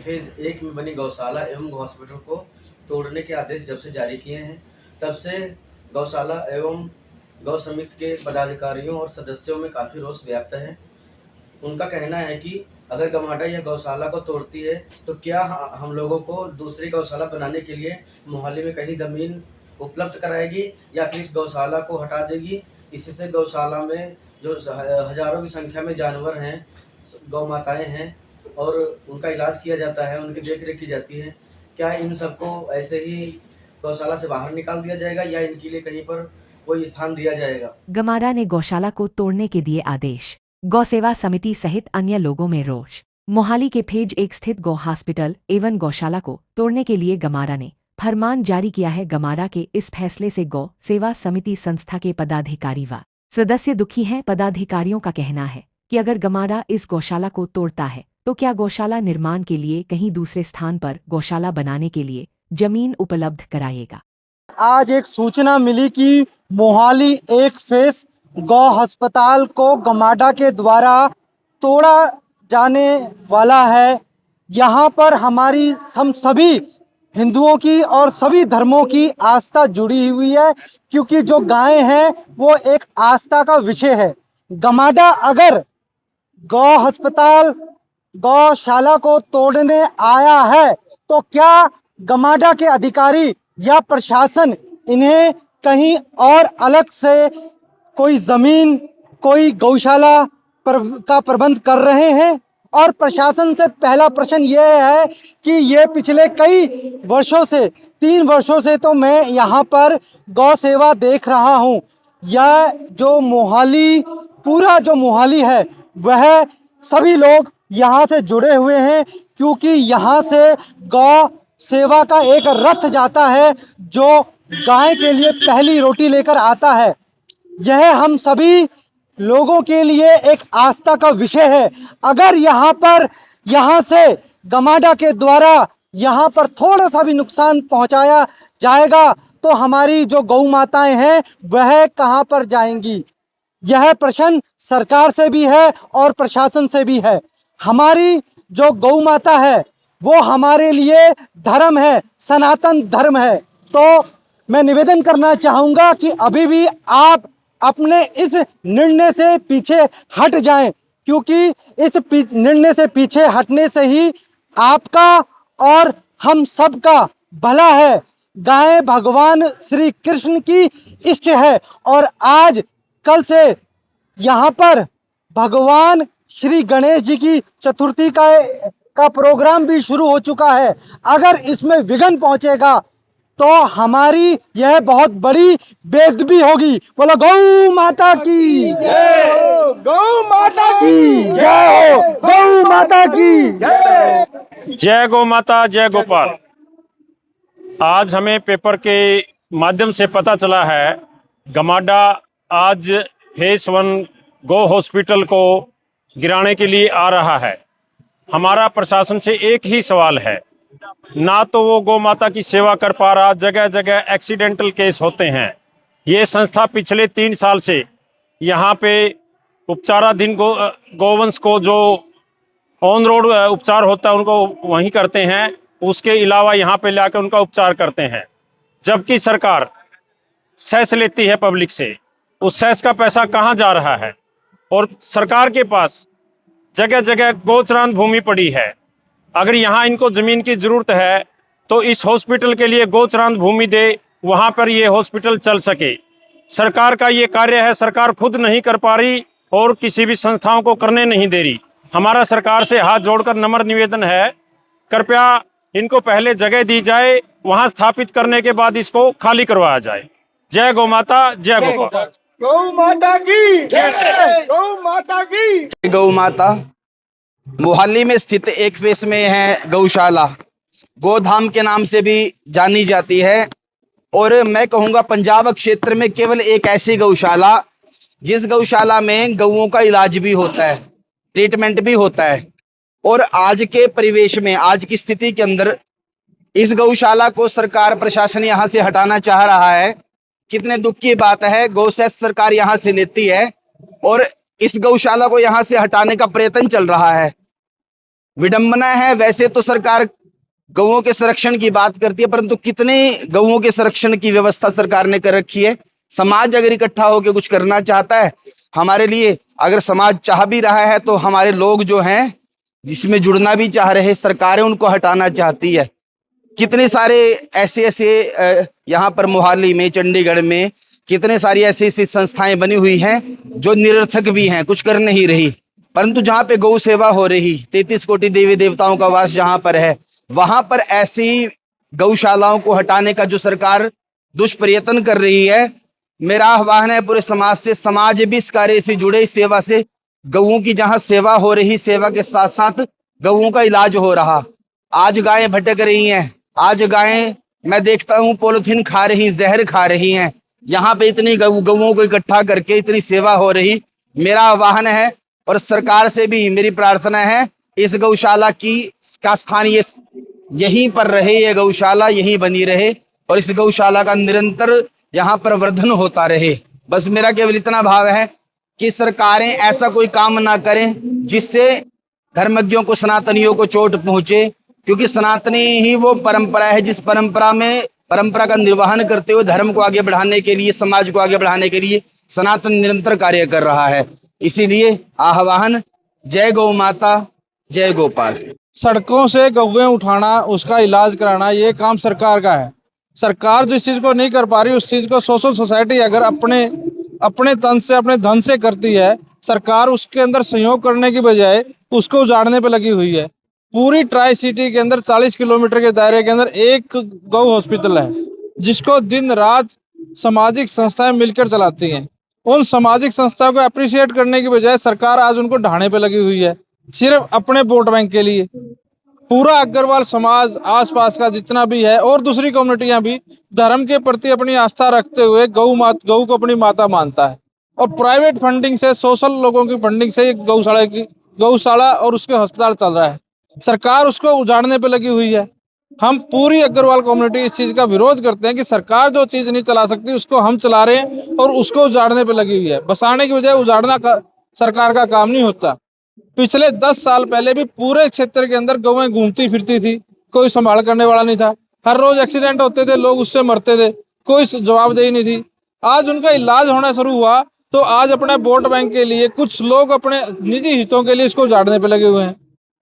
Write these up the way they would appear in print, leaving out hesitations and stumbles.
Phase 1 में बनी गौशाला एवं हॉस्पिटल को तोड़ने के आदेश जब से जारी किए हैं, तब से गौशाला एवं गौ समिति के पदाधिकारियों और सदस्यों में काफ़ी रोष व्याप्त है। उनका कहना है कि अगर गमाडा यह गौशाला को तोड़ती है, तो क्या हम लोगों को दूसरी गौशाला बनाने के लिए मोहाली में कहीं ज़मीन उपलब्ध कराएगी या फिर इस गौशाला को हटा देगी। इससे गौशाला में जो हज़ारों की संख्या में जानवर हैं, गौ माताएँ हैं और उनका इलाज किया जाता है, उनकी देख-रेख की जाती है। क्या इन सबको ऐसे ही गौशाला से बाहर निकाल दिया जाएगा या इनके लिए कहीं पर कोई स्थान दिया जाएगा? गमाडा ने गौशाला को तोड़ने के दिए आदेश। गौ सेवा समिति सहित अन्य लोगों में रोष। मोहाली के फेज 1 स्थित गौ हॉस्पिटल एवं गौशाला को तोड़ने के लिए गमाडा ने फरमान जारी किया है। गमाडा के इस फैसले से गौ सेवा समिति संस्था के पदाधिकारी व सदस्य दुखी हैं। पदाधिकारियों का कहना है कि अगर गमाडा इस गौशाला को तोड़ता है तो क्या गौशाला निर्माण के लिए कहीं दूसरे स्थान पर गौशाला बनाने के लिए जमीन उपलब्ध कराएगा। आज एक सूचना मिली कि मोहाली एक फेस गौ अस्पताल को गमाडा के द्वारा तोड़ा जाने वाला है। यहाँ पर हमारी हम सभी हिंदुओं की और सभी धर्मों की आस्था जुड़ी हुई है, क्योंकि जो गायें हैं वो एक आस्था का विषय है। गमाडा अगर गौ अस्पताल गौशाला को तोड़ने आया है तो क्या गमाडा के अधिकारी या प्रशासन इन्हें कहीं और अलग से कोई ज़मीन, कोई गौशाला का प्रबंध कर रहे हैं? और प्रशासन से पहला प्रश्न ये है कि ये पिछले कई वर्षों से 3 वर्षों से तो मैं यहाँ पर गौ सेवा देख रहा हूँ। यह जो मोहाली, पूरा जो मोहाली है वह सभी लोग यहाँ से जुड़े हुए हैं, क्योंकि यहाँ से गौ सेवा का एक रथ जाता है जो गाय के लिए पहली रोटी लेकर आता है। यह हम सभी लोगों के लिए एक आस्था का विषय है। अगर यहाँ से गमाडा के द्वारा यहाँ पर थोड़ा सा भी नुकसान पहुँचाया जाएगा तो हमारी जो गौ माताएं हैं वह कहाँ पर जाएंगी? यह प्रश्न सरकार से भी है और प्रशासन से भी है। हमारी जो गौ माता है वो हमारे लिए धर्म है, सनातन धर्म है। तो मैं निवेदन करना चाहूँगा कि अभी भी आप अपने इस निर्णय से पीछे हट जाएं, क्योंकि इस निर्णय से पीछे हटने से ही आपका और हम सब का भला है। गाय भगवान श्री कृष्ण की इष्ट है और आज कल से यहाँ पर भगवान श्री गणेश जी की चतुर्थी का प्रोग्राम भी शुरू हो चुका है। अगर इसमें विघ्न पहुंचेगा तो हमारी यह बहुत बड़ी बेइज्जती होगी। बोलो गौ माता की जय हो, गौ माता की जय हो, गौ माता की जय। जय गौ माता, जय गोपाल। आज हमें पेपर के माध्यम से पता चला है गमाडा आज फेस 1 गौ हॉस्पिटल को गिराने के लिए आ रहा है। हमारा प्रशासन से एक ही सवाल है, ना तो वो गौ माता की सेवा कर पा रहा, जगह जगह एक्सीडेंटल केस होते हैं। ये संस्था पिछले 3 साल से यहाँ पे उपचाराधीन गौवंश को जो ऑन रोड उपचार होता है उनको वहीं करते हैं, उसके अलावा यहाँ पे लाकर उनका उपचार करते हैं। जबकि सरकार सेस लेती है पब्लिक से, उस सेस का पैसा कहाँ जा रहा है? और सरकार के पास जगह जगह गोचरान भूमि पड़ी है। अगर यहाँ इनको ज़मीन की ज़रूरत है तो इस हॉस्पिटल के लिए गोचरान भूमि दे, वहाँ पर ये हॉस्पिटल चल सके। सरकार का ये कार्य है, सरकार खुद नहीं कर पा रही और किसी भी संस्थाओं को करने नहीं दे रही। हमारा सरकार से हाथ जोड़कर नम्र निवेदन है, कृपया इनको पहले जगह दी जाए, वहाँ स्थापित करने के बाद इसको खाली करवाया जाए। जय गौ माता, जय गोपाल। गौ माता की जय, गौ माता की। गौ माता मोहाली में स्थित एक फेस में है गौशाला, गोधाम के नाम से भी जानी जाती है। और मैं कहूँगा पंजाब क्षेत्र में केवल एक ऐसी गौशाला जिस गौशाला में गौओं का इलाज भी होता है, ट्रीटमेंट भी होता है। और आज के परिवेश में, आज की स्थिति के अंदर इस गौशाला को सरकार प्रशासन यहाँ से हटाना चाह रहा है। कितने दुख की बात है, गौसेस सरकार यहाँ से लेती है और इस गौशाला को यहाँ से हटाने का प्रयत्न चल रहा है। विडंबना है। वैसे तो सरकार गौओं के संरक्षण की बात करती है, परंतु कितने गौओं के संरक्षण की व्यवस्था सरकार ने कर रखी है। समाज अगर इकट्ठा होकर कुछ करना चाहता है हमारे लिए, अगर समाज चाह भी रहा है, तो हमारे लोग जो हैं जिसमें जुड़ना भी चाह रहे, सरकारें उनको हटाना चाहती है। कितने सारे ऐसे यहाँ पर मोहाली में, चंडीगढ़ में कितने सारी ऐसी ऐसी संस्थाएं बनी हुई हैं जो निरर्थक भी हैं, कुछ कर नहीं रही। परंतु जहाँ पे गौ सेवा हो रही, 33 कोटि देवी देवताओं का वास जहाँ पर है, वहां पर ऐसी गौशालाओं को हटाने का जो सरकार दुष्प्रयत्न कर रही है, मेरा आह्वान है पूरे समाज से, समाज भी इस कार्य से जुड़े, इस सेवा से। गऊओं की जहां सेवा हो रही, सेवा के साथ साथ गऊओं का इलाज हो रहा। आज गायें भटक रही हैं, आज गायें मैं देखता हूं पॉलिथीन खा रही, जहर खा रही हैं। यहाँ पे इतनी गऊओं को इकट्ठा करके इतनी सेवा हो रही। मेरा आह्वान है और सरकार से भी मेरी प्रार्थना है, इस गौशाला का स्थान यहीं पर रहे, ये गौशाला यहीं बनी रहे और इस गौशाला का निरंतर यहाँ पर वर्धन होता रहे। बस मेरा केवल इतना भाव है कि सरकारें ऐसा कोई काम ना करें जिससे धर्मज्ञों को, सनातनियों को चोट पहुंचे, क्योंकि सनातनी ही वो परंपरा है जिस परंपरा का निर्वहन करते हुए धर्म को आगे बढ़ाने के लिए, समाज को आगे बढ़ाने के लिए सनातन निरंतर कार्य कर रहा है। इसीलिए आह्वान, जय गौ माता, जय गोपाल। सड़कों से गौवें उठाना, उसका इलाज कराना, ये काम सरकार का है। सरकार जिस चीज़ को नहीं कर पा रही, उस चीज़ को सोशल सोसाइटी अगर अपने तन से, अपने धन से करती है, सरकार उसके अंदर सहयोग करने की बजाय उसको उजाड़ने पे लगी हुई है। पूरी ट्राई सिटी के अंदर 40 किलोमीटर के दायरे के अंदर एक गौ हॉस्पिटल है, जिसको दिन रात सामाजिक संस्थाएं मिलकर चलाती हैं। उन सामाजिक संस्थाओं को अप्रिशिएट करने की बजाय सरकार आज उनको ढाने पे लगी हुई है, सिर्फ अपने वोट बैंक के लिए। पूरा अग्रवाल समाज, आसपास का जितना भी है और दूसरी कम्युनिटियां भी धर्म के प्रति अपनी आस्था रखते हुए गौ को अपनी माता मानता है। और प्राइवेट फंडिंग से, सोशल लोगों की फंडिंग से गौशाला और उसके अस्पताल चल रहा है। सरकार उसको उजाड़ने पे लगी हुई है। हम पूरी अग्रवाल कम्युनिटी इस चीज़ का विरोध करते हैं कि सरकार जो चीज़ नहीं चला सकती उसको हम चला रहे हैं और उसको उजाड़ने पे लगी हुई है। बसाने की बजाय उजाड़ना सरकार का काम नहीं होता। पिछले 10 साल पहले भी पूरे क्षेत्र के अंदर गौएं घूमती फिरती थी, कोई संभाल करने वाला नहीं था। हर रोज एक्सीडेंट होते थे, लोग उससे मरते थे, कोई जवाबदेही नहीं थी। आज उनका इलाज होना शुरू हुआ तो आज अपने वोट बैंक के लिए कुछ लोग अपने निजी हितों के लिए इसको उजाड़ने पे लगे हुए हैं।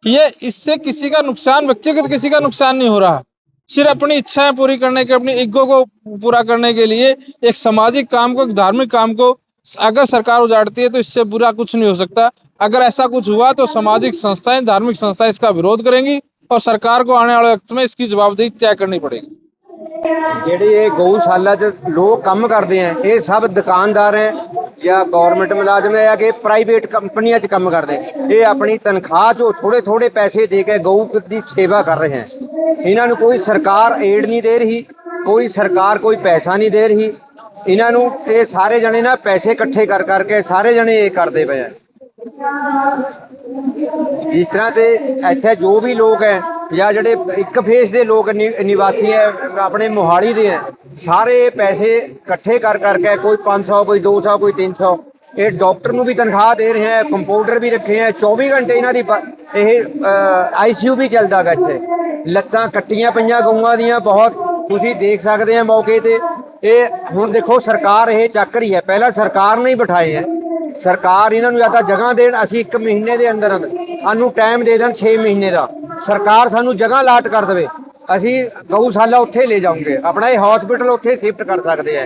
ये इससे किसी का नुकसान, व्यक्तिगत किसी का नुकसान नहीं हो रहा, सिर्फ अपनी इच्छाएं पूरी करने के, अपनी ईगो को पूरा करने के लिए एक सामाजिक काम को, एक धार्मिक काम को अगर सरकार उजाड़ती है तो इससे बुरा कुछ नहीं हो सकता। अगर ऐसा कुछ हुआ तो सामाजिक संस्थाएं, धार्मिक संस्थाएं इसका विरोध करेंगी और सरकार को आने वाले वक्त में इसकी जवाबदेही तय करनी पड़ेगी। ਜਿਹੜੇ ਇਹ ਗਊਸ਼ਾਲਾ 'ਚ ਲੋਕ ਕੰਮ ਕਰਦੇ ਆ, ਇਹ ਸਭ ਦੁਕਾਨਦਾਰ ਹੈ ਜਾਂ ਗਵਰਨਮੈਂਟ ਮੁਲਾਜ਼ਮ ਹੈ ਜਾਂ ਕਿ ਪ੍ਰਾਈਵੇਟ ਕੰਪਨੀਆਂ 'ਚ ਕੰਮ ਕਰਦੇ। ਇਹ ਆਪਣੀ ਤਨਖਾਹ 'ਚੋਂ ਥੋੜੇ ਥੋੜੇ ਪੈਸੇ ਦੇ ਕੇ ਗਊ ਦੀ ਸੇਵਾ ਕਰ ਰਹੇ ਹਨ। ਇਹਨਾਂ ਨੂੰ ਕੋਈ ਸਰਕਾਰ ਏਡ ਨਹੀਂ ਦੇ ਰਹੀ, ਕੋਈ ਸਰਕਾਰ ਕੋਈ ਪੈਸਾ ਨਹੀਂ ਦੇ ਰਹੀ। ਇਹਨਾਂ ਨੂੰ ਇਹ ਸਾਰੇ ਜਣੇ ਨਾ ਪੈਸੇ ਇਕੱਠੇ ਕਰ ਕਰਕੇ ਸਾਰੇ ਜਣੇ ਇਹ ਕਰਦੇ ਪਏ ਆ। ਜਿਸ ਤਰ੍ਹਾਂ ਤੇ ਇੱਥੇ ਜੋ ਵੀ ਲੋਕ ਹੈ ਜਾਂ ਜਿਹੜੇ ਇੱਕ ਫੇਸ ਦੇ ਲੋਕ ਨਿਵਾਸੀ ਹੈ ਆਪਣੇ ਮੋਹਾਲੀ ਦੇ ਹੈ, ਸਾਰੇ ਪੈਸੇ ਇਕੱਠੇ ਕਰ ਕਰਕੇ ਕੋਈ 500, ਕੋਈ 200, ਕੋਈ 300, ਇਹ ਡਾਕਟਰ ਨੂੰ ਵੀ ਤਨਖਾਹ ਦੇ ਰਹੇ ਹੈ, ਕੰਪਾਊਂਡਰ ਵੀ ਰੱਖੇ ਹੈ। 24 ਘੰਟੇ ਇਹਨਾਂ ਦੀ ਇਹ ICU ਵੀ ਚੱਲਦਾ ਗਾ ਇੱਥੇ। ਲੱਤਾਂ ਕੱਟੀਆਂ ਪਈਆਂ ਗਊਆਂ ਦੀਆਂ ਬਹੁਤ, ਤੁਸੀਂ ਦੇਖ ਸਕਦੇ ਆ ਮੌਕੇ ਤੇ। ਇਹ ਹੁਣ ਦੇਖੋ ਸਰਕਾਰ ਇਹ ਚੱਕ ਰਹੀ ਹੈ, ਪਹਿਲਾਂ ਸਰਕਾਰ ਨੇ ਹੀ ਬਿਠਾਏ ਹੈ। ਸਰਕਾਰ ਇਹਨਾਂ ਨੂੰ ਜਾਂ ਤਾਂ ਜਗ੍ਹਾ ਦੇਣ, ਅਸੀਂ 1 ਮਹੀਨੇ ਦੇ ਅੰਦਰ ਸਾਨੂੰ ਟਾਈਮ ਦੇ ਦੇਣ 6 ਮਹੀਨੇ ਦਾ, ਸਰਕਾਰ ਸਾਨੂੰ ਜਗ੍ਹਾ ਅਲਾਟ ਕਰ ਦੇਵੇ, ਅਸੀਂ ਗਊਸ਼ਾਲਾ ਉੱਥੇ ਲੈ ਜਾਵਾਂਗੇ, ਆਪਣਾ ਇਹ ਹਸਪੀਟਲ ਉੱਥੇ ਸ਼ਿਫਟ ਕਰ ਸਕਦੇ ਆ।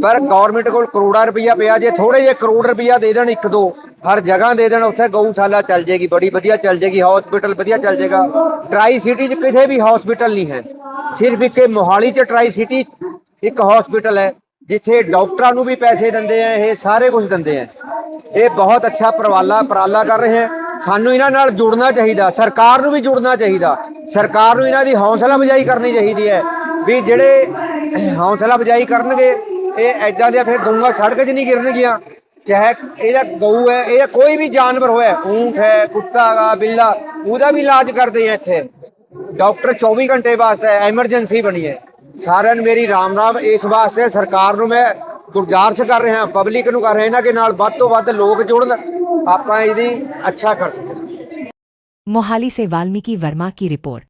ਪਰ ਗਵਰਨਮੈਂਟ ਕੋਲ ਕਰੋੜਾਂ ਰੁਪਈਆ ਪਿਆ, ਜੇ ਥੋੜੇ ਜਿਹੇ ਕਰੋੜ ਰੁਪਈਆ ਦੇ ਦੇਣ, 1-2 ਹਰ ਜਗ੍ਹਾ ਦੇ ਦੇਣ, ਉੱਥੇ ਗਊਸ਼ਾਲਾ ਚੱਲ ਜਾਏਗੀ, ਬੜੀ ਵਧੀਆ ਚੱਲ ਜਾਏਗੀ, ਹਸਪੀਟਲ ਵਧੀਆ ਚੱਲ ਜਾਏਗਾ। ਟਰਾਈ ਸਿਟੀ 'ਚ ਕਿਤੇ ਵੀ ਹਸਪੀਟਲ ਨਹੀਂ ਹੈ, ਸਿਰਫ ਇੱਕ ਮੋਹਾਲੀ 'ਚ ਟਰਾਈ ਸਿਟੀ ਇੱਕ ਹਸਪੀਟਲ ਹੈ ਜਿੱਥੇ ਡਾਕਟਰਾਂ ਨੂੰ ਵੀ ਪੈਸੇ ਦਿੰਦੇ ਆ, ਇਹ ਸਾਰੇ ਕੁਝ ਦਿੰਦੇ ਆ। ਇਹ ਬਹੁਤ ਅੱਛਾ ਉਪਰਾਲਾ ਕਰ ਰਹੇ ਹੈ। ਸਾਨੂੰ ਇਹਨਾਂ ਨਾਲ ਜੁੜਨਾ ਚਾਹੀਦਾ, ਸਰਕਾਰ ਨੂੰ ਵੀ ਜੁੜਨਾ ਚਾਹੀਦਾ। ਸਰਕਾਰ ਨੂੰ ਇਹਨਾਂ ਦੀ ਹੌਸਲਾ ਅਫਜ਼ਾਈ ਕਰਨੀ ਚਾਹੀਦੀ ਹੈ ਵੀ ਜਿਹੜੇ ਹੌਸਲਾ ਅਫਜ਼ਾਈ ਕਰਨਗੇ ਇਹ ਐਦਾਂ ਦੀਆਂ ਫਿਰ ਗਊਆਂ ਸੜਕ 'ਚ ਨਹੀਂ ਗਿਰਨਗੀਆਂ। ਚਾਹੇ ਇਹਦਾ ਗਊ ਹੈ, ਇਹ ਕੋਈ ਵੀ ਜਾਨਵਰ ਹੋਇਆ, ਊਂਠ ਹੈ, ਕੁੱਤਾ ਹੈ, ਬਿੱਲਾ, ਉਹਦਾ ਵੀ ਇਲਾਜ ਕਰਦੇ ਆ ਇੱਥੇ। ਡਾਕਟਰ 24 ਘੰਟੇ ਵਾਸਤੇ ਐਮਰਜੈਂਸੀ ਬਣੀ ਹੈ। ਸਾਰਿਆਂ ਨੂੰ ਮੇਰੀ ਰਾਮ ਰਾਮ। ਇਸ ਵਾਸਤੇ ਸਰਕਾਰ ਨੂੰ ਮੈਂ ਗੁਜ਼ਾਰਿਸ਼ ਕਰ ਰਿਹਾ, ਪਬਲਿਕ ਨੂੰ ਕਰ ਰਿਹਾ, ਇਹਨਾਂ ਦੇ ਨਾਲ ਵੱਧ ਤੋਂ ਵੱਧ ਲੋਕ ਜੁੜਨ, ਆਪਾਂ ਇਹਦੀ ਅੱਛਾ ਕਰ ਸਕੀਏ। मोहाली से वाल्मीकि वर्मा की रिपोर्ट।